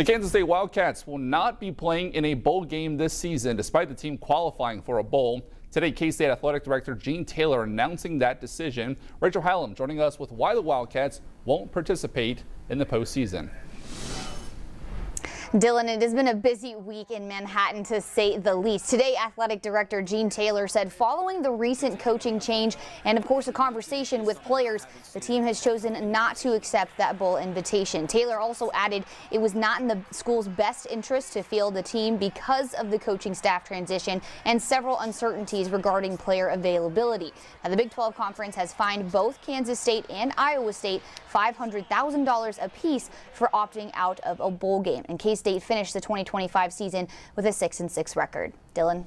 The Kansas State Wildcats will not be playing in a bowl game this season, despite the team qualifying for a bowl. Today, K-State Athletic Director Gene Taylor announcing that decision. Rachel Hallam joining us with why the Wildcats won't participate in the postseason. Dylan, it has been a busy week in Manhattan, to say the least. Today, Athletic Director Gene Taylor said following the recent coaching change and, of course, a conversation with players, the team has chosen not to accept that bowl invitation. Taylor also added it was not in the school's best interest to field the team because of the coaching staff transition and several uncertainties regarding player availability. Now, the Big 12 Conference has fined both Kansas State and Iowa State $500,000 apiece for opting out of a bowl game. And K-State finished the 2025 season with a 6-6 record. Dylan.